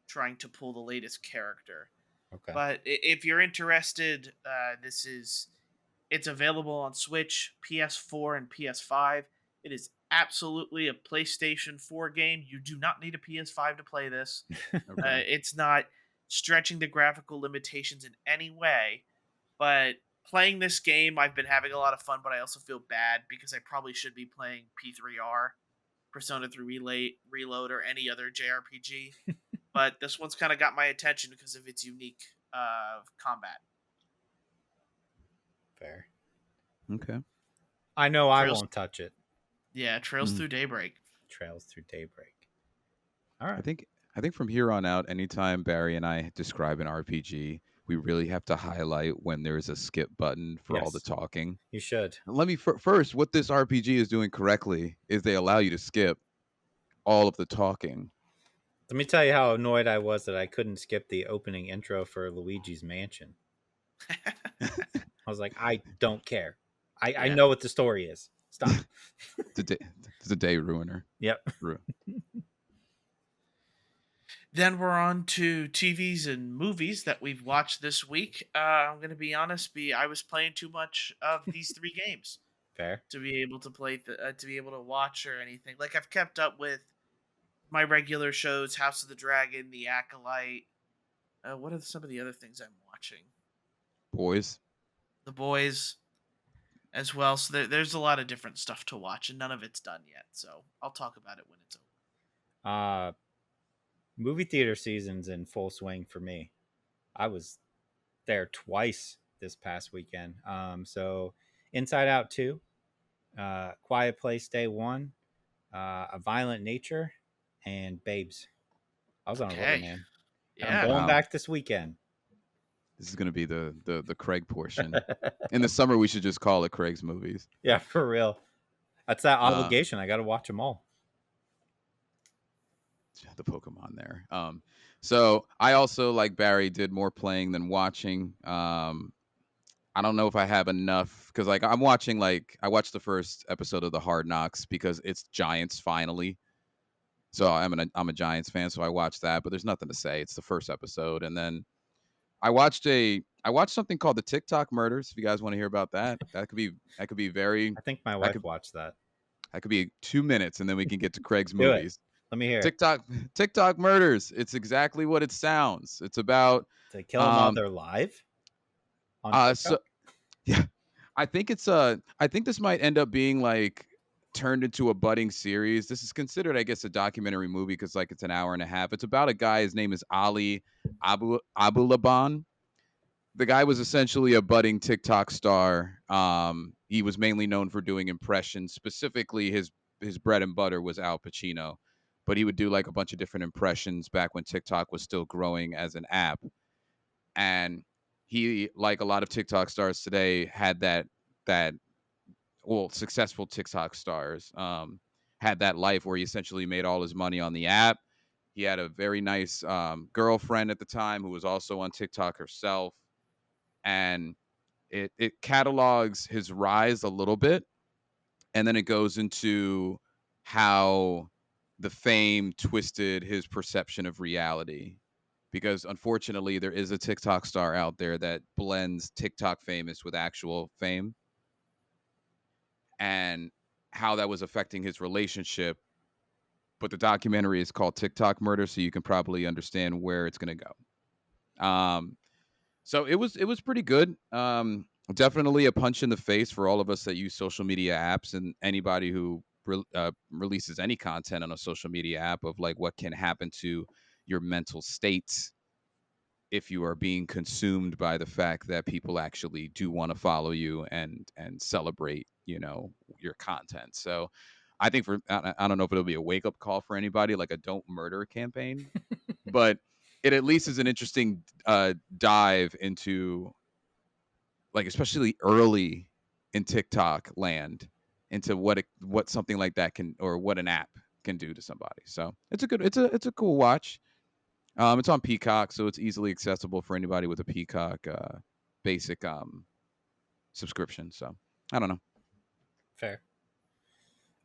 trying to pull the latest character. Okay. But if you're interested, it's available on Switch, PS4, and PS5. It is absolutely a PlayStation 4 game. You do not need a PS5 to play this. Okay. It's not stretching the graphical limitations in any way, but playing this game, I've been having a lot of fun, but I also feel bad because I probably should be playing P3R, Persona 3 Reload, or any other JRPG. But this one's kind of got my attention because of its unique combat. Fair. Okay. I know I Trails, won't touch it. yeah, Trails Mhm. Through Daybreak. Trails through Daybreak. All I right. think I think from here on out, anytime Barry and I describe an RPG, we really have to highlight when there's a skip button for all the Yes, talking. you should. Let me first, what this RPG is doing correctly is they allow you to skip all of the talking. Let me tell you how annoyed I was that I couldn't skip the opening intro for Luigi's Mansion. I was like, I don't care. I Yeah. know what the story is. Stop. It's a day ruiner. Yep. Then we're on to TVs and movies that we've watched this week. I'm gonna be honest, I was playing too much of these three games Fair. to be able to to be able to watch or anything. Like I've kept up with my regular shows, House of the Dragon, The Acolyte. What are some of the other things I'm watching? Boys. The Boys as well. So there's a lot of different stuff to watch, and none of it's done yet. So I'll talk about it when it's over. Uh movie theater season's in full swing for me. I was there twice this past weekend. So Inside Out 2, Quiet Place Day 1, A Violent Nature, and Babes. I was on a roll, Okay. man. And I'm Yeah. going Wow. back this weekend. This is going to be the Craig portion. In the summer, we should just call it Craig's movies. Yeah, for real. That's that Uh, obligation. I got to watch them all. the Pokemon there. So I also, like Barry, did more playing than watching. I don't know if I have enough because like I'm watching I watched the first episode of the Hard Knocks because it's Giants finally. So I'm a Giants fan, so I watched that. But there's nothing to say. It's the first episode, and then I watched something called the TikTok Murders. If you guys want to hear about that, that could be very I think my that wife could watched that. that could be 2 minutes, and then we can get to Craig's Do it. movies. Let me hear it. TikTok Murders. It's exactly what it sounds. It's about To kill them while um they're live on so TikTok? yeah, I think this might end up being like turned into a budding series. This is considered, I guess, a documentary movie because like it's an hour and a half. It's about a guy. His name is Ali Abulaban. The guy was essentially a budding TikTok star. He was mainly known for doing impressions. Specifically, his bread and butter was Al Pacino, but he would do like a bunch of different impressions back when TikTok was still growing as an app. And he, like a lot of TikTok stars today, had that well, successful TikTok stars had that life where he essentially made all his money on the app. He had a very nice girlfriend at the time who was also on TikTok herself, and it catalogs his rise a little bit, and then it goes into how the fame twisted his perception of reality. Because unfortunately, there is a TikTok star out there that blends TikTok famous with actual fame, and how that was affecting his relationship. But the documentary is called TikTok Murder, so you can probably understand where it's going to go. So it was pretty good. Definitely a punch in the face for all of us that use social media apps and anybody who releases any content on a social media app, of like what can happen to your mental states if you are being consumed by the fact that people actually do want to follow you and celebrate, your content. So I think I don't know if it'll be a wake up call for anybody, like a don't murder campaign, but it at least is an interesting dive into, like, especially early in TikTok land, into what something like that can, or what an app can do to somebody. So it's a cool watch. It's on Peacock, so it's easily accessible for anybody with a Peacock basic subscription. So I don't know. Fair.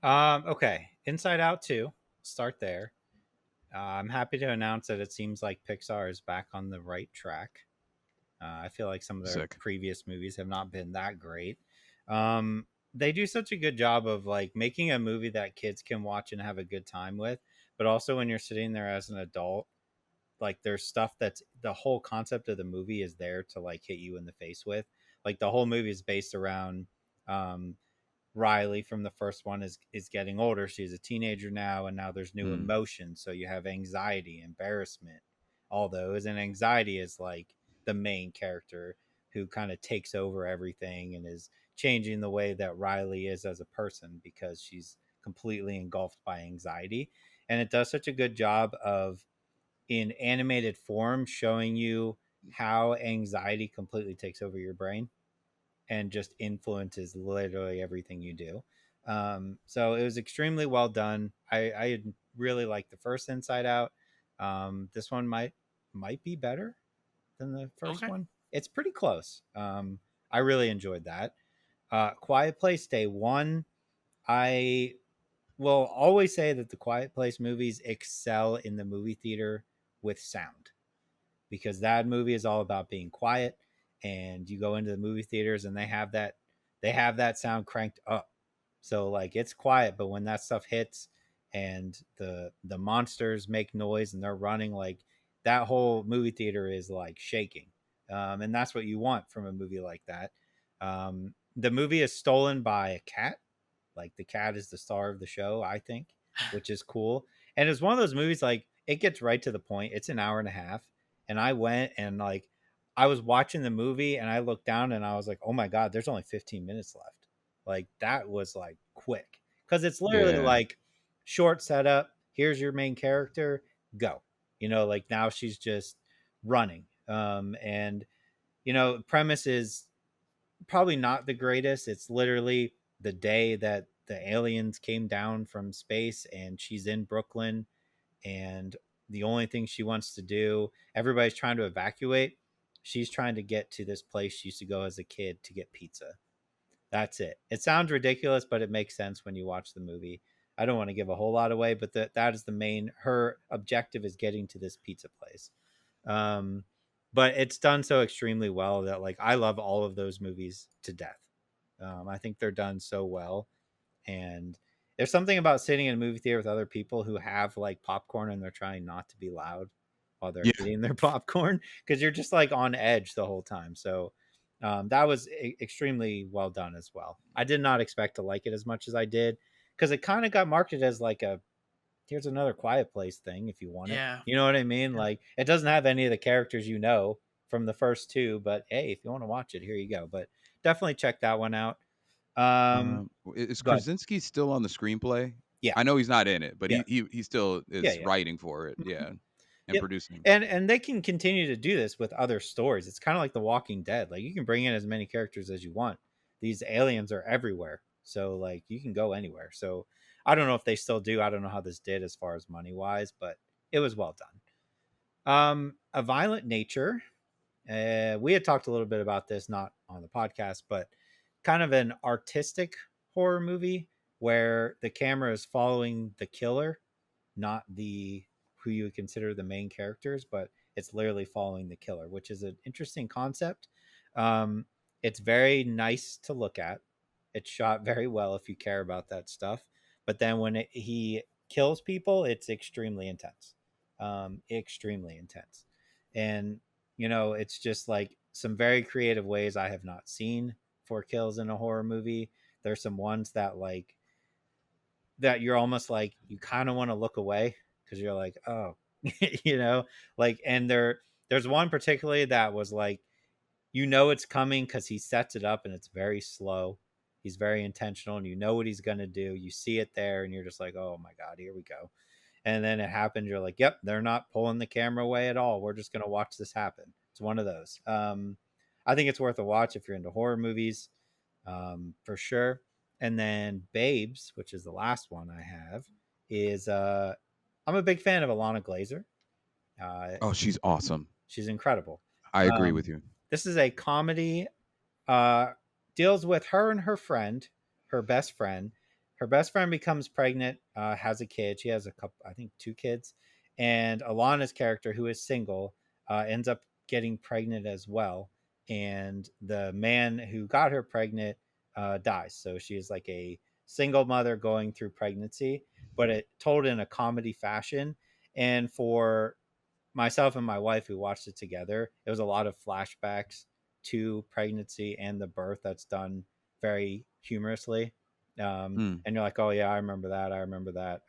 Okay, Inside Out 2. Start there. I'm happy to announce that it seems like Pixar is back on the right track. I feel like some of their Sick. previous movies have not been that great. They do such a good job of like making a movie that kids can watch and have a good time with, but also when you're sitting there as an adult, like there's stuff that's the whole concept of the movie is there to like hit you in the face with. Like the whole movie is based around um, Riley from the first one is getting older. She's a teenager now, and now there's new Mm. emotions. So you have anxiety, embarrassment, all those. And anxiety is like the main character who kind of takes over everything and is changing the way that Riley is as a person because she's completely engulfed by anxiety. And it does such a good job of in animated form showing you how anxiety completely takes over your brain and just influences literally everything you do. So it was extremely well done. I really liked the first Inside Out. This one might be better than the first Okay. one. It's pretty close. I really enjoyed that. Quiet Place Day One. I will always say that the Quiet Place movies excel in the movie theater with sound because that movie is all about being quiet, and you go into the movie theaters and they have that sound cranked up, so like it's quiet, but when that stuff hits and the monsters make noise and they're running, like that whole movie theater is like shaking. And that's what you want from a movie like that. The movie is stolen by a cat. Like the cat is the star of the show, I think, which is cool. And it's one of those movies like it gets right to the point. It's an hour and a half, and I went and like I was watching the movie and I looked down and I was like, "Oh my god, there's only 15 minutes left." Like that was like quick cuz it's literally Yeah. like short setup, here's your main character, go. Like now she's just running. And premise is probably not the greatest. It's literally the day that the aliens came down from space and she's in Brooklyn, and the only thing she wants to do, everybody's trying to evacuate. She's trying to get to this place she used to go as a kid to get pizza. That's it. It sounds ridiculous, but it makes sense when you watch the movie. I don't want to give a whole lot away, but that is the main, her objective is getting to this pizza place. Um, but it's done so extremely well that like I love all of those movies to death. I think they're done so well, and there's something about sitting in a movie theater with other people who have like popcorn and they're trying not to be loud while they're Yeah. eating their popcorn because you're just like on edge the whole time. So that was extremely well done as well. I did not expect to like it as much as I did because it kind of got marketed as like a here's another Quiet Place thing if you want it. Yeah. You know what I mean? Yeah. Like it doesn't have any of the characters from the first two, but hey, if you want to watch it, here you go. But definitely check that one out. Is Go ahead. Krasinski still on the screenplay? Yeah, I know he's not in it, but yeah, he still yeah, is yeah. writing for it. Mhm. Yeah, and Yep. producing. And they can continue to do this with other stories. It's kind of like The Walking Dead. Like you can bring in as many characters as you want. These aliens are everywhere. So like you can go anywhere. So I don't know if they still do. I don't know how this did as far as money wise, but it was well done. A Violent Nature. We had talked a little bit about this, not on the podcast, but kind of an artistic horror movie where the camera is following the killer, not the who you would consider the main characters, but it's literally following the killer, which is an interesting concept. Um, it's very nice to look at. It's shot very well if you care about that stuff. But then when he kills people, it's extremely intense, extremely intense. And it's just like some very creative ways I have not seen for kills in a horror movie. There's some ones that that you're almost like you kind of want to look away because you're like, oh, like, and there's one particularly that was like, it's coming because he sets it up and it's very slow. He's very intentional and you know what he's gonna do. You see it there and you're just like, oh my god, here we go. And then it happened. You're like, yep, they're not pulling the camera away at all. We're just gonna watch this happen. It's one of those. I think it's worth a watch if you're into horror movies, for sure. And then Babes, which is the last one I have, is I'm a big fan of Alana Glazer. Oh, she's awesome. She's incredible. I agree with you. This is a comedy, uh, deals with her and her friend, her best friend. Her best friend becomes pregnant, has a kid. She has a couple, I think, 2 kids. And Alana's character, who is single, ends up getting pregnant as well. And the man who got her pregnant dies. So she is like a single mother going through pregnancy, but it told in a comedy fashion. And for myself and my wife who watched it together, it was a lot of flashbacks to pregnancy and the birth that's done very humorously. And you're like, oh yeah, I remember that.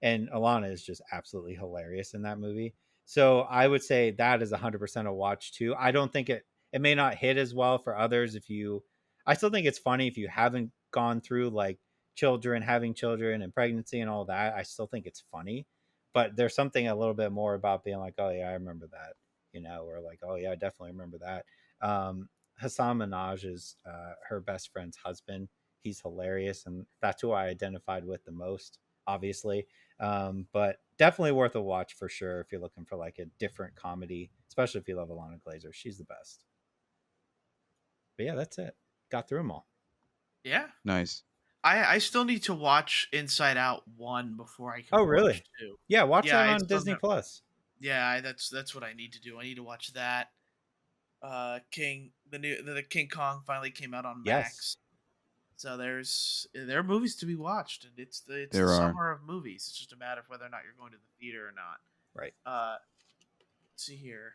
And Alana is just absolutely hilarious in that movie. So I would say that is 100% a watch too. I don't think it may not hit as well for others. I still think it's funny if you haven't gone through like having children and pregnancy and all that. I still think it's funny, but there's something a little bit more about being like, oh yeah, I remember that, or like, oh yeah, I definitely remember that. Hassan Minaj is her best friend's husband. He's hilarious, and that's who I identified with the most, obviously. But definitely worth a watch for sure if you're looking for like a different comedy, especially if you love Alana Glazer. She's the best. But yeah, that's it. Got through them all. Yeah. Nice. I still need to watch Inside Out 1 before I can Oh, watch really? 2. Yeah, watch Yeah, that I on still Disney have- Plus. Yeah, that's what I need to do. I need to watch that. The King Kong finally came out on Yes. Max. So there are movies to be watched, and it's the There are. summer of movies. It's just a matter of whether or not you're going to the theater or not. Right. Let's see here.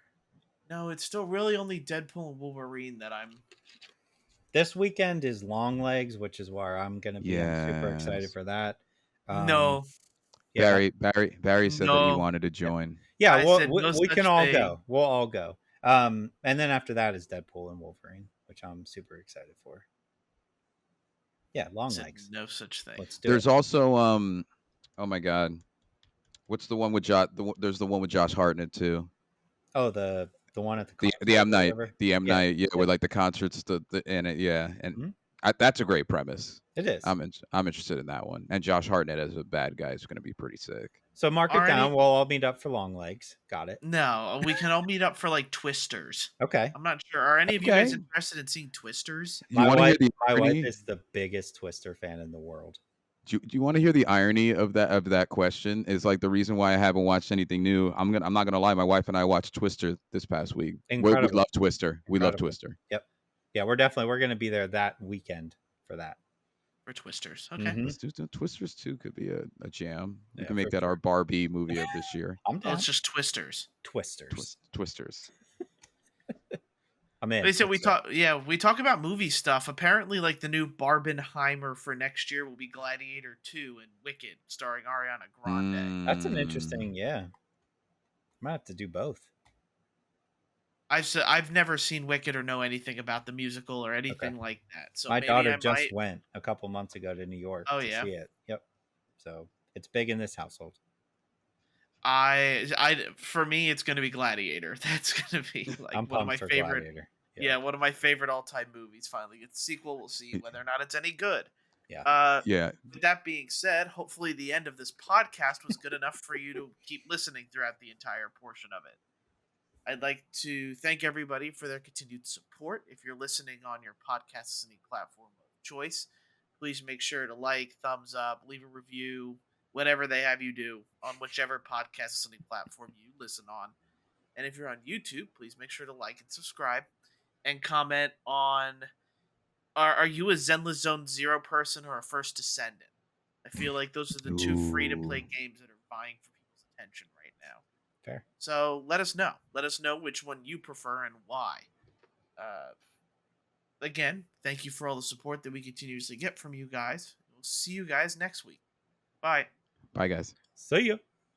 No, it's still really only Deadpool and Wolverine that I'm. This weekend is Long Legs, which is where I'm going to be. I'm super excited Yes. for that. No, Yeah. Barry said that he No. wanted to join. Yeah, I said no we such can all thing. go. We'll all go. And then after that is Deadpool and Wolverine, which I'm super excited for. Yeah, Long Said Legs. no such thing. Let's do There's it. also oh my god, what's the one with Josh? There's the one with Josh Hartnett too. Oh, the one at the The concert M or Night, whatever? the M Yeah. Night, yeah, with like the concerts, in it, yeah, and Mhm. that's a great premise. It is. I'm interested in that one, and Josh Hartnett as a bad guy is going to be pretty sick. So mark it Alrighty. down. We'll all meet up for Long Legs. Got it. No, we can all meet up for like Twisters. Okay. I'm not sure. Are any of you guys Okay. interested in seeing Twisters? You want to hear the My wife irony? is the biggest Twister fan in the world. Do you want to hear the irony of that question? Is like the reason why I haven't watched anything new. I'm not gonna lie. My wife and I watched Twister this past week. We Incredible. love Twister. We love Incredible. Twister. Yep. Yeah, we're going to be there that weekend for that. For Twisters. Okay. Mhm. Let's do Twisters 2 could be a jam. We Yeah, can make for that sure. our Barbie movie of this year. I'm Well, down. it's just Twisters. Twisters. Twisters. I'm in. They said we Twister. we talk about movie stuff. Apparently, like the new Barbenheimer for next year will be Gladiator 2 and Wicked, starring Ariana Grande. That's an interesting. Yeah, I might have to do both. I've never seen Wicked or know anything about the musical or anything like that. So My maybe daughter I just might. went a couple months ago to New York Oh, to yeah? see it. Yep. So it's big in this household. For me, it's going to be Gladiator. That's going to be like I'm one of my pumped for favorite. Gladiator. Yeah, one of my favorite all-time movies. Finally, gets a sequel. We'll see whether or not it's any good. Uh, Yeah. with that being said, hopefully the end of this podcast was good enough for you to keep listening throughout the entire portion of it. I'd like to thank everybody for their continued support. If you're listening on your podcast listening platform of choice, please make sure to like, thumbs up, leave a review, whatever they have you do on whichever podcast listening platform you listen on. And if you're on YouTube, please make sure to like and subscribe and comment on are you a Zenless Zone Zero person or a First Descendant? I feel like those are the two free to play Ooh. games that are vying for people's attention right now. Fair. So let us know. Let us know which one you prefer and why. Uh, again, thank you for all the support that we continuously get from you guys. We'll see you guys next week. Bye. Bye, guys. See ya.